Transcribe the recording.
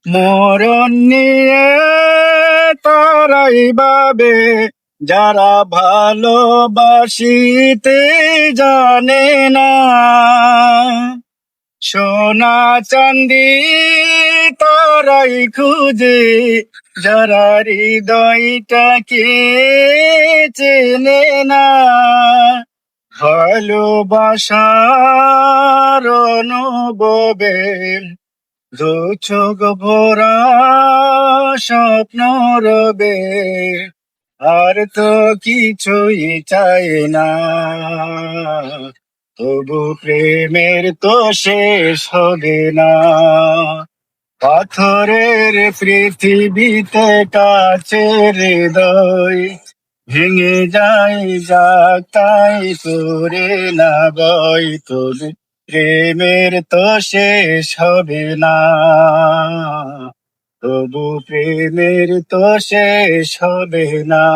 মরণ নিয়ে তারাই ভাবে যারা ভালোবাসিতে জানে না। সোনা চাঁদি তারাই খুঁজে যারা হৃদয়টাকে চেনে না। ভালোবাসার অনুভবে দু চোখ ভরা স্বপ্ন রবে, আর তো কিছুই চাই না। তবু প্রেমের তো শেষ হবে না। পাথরের পৃথিবীতে কাছের হৃদয় ভেঙে যায় যাক তাই করে না বই। তবু প্রেমের তো শেষ হবে না। তবু প্রেমের তো শেষ হবে না।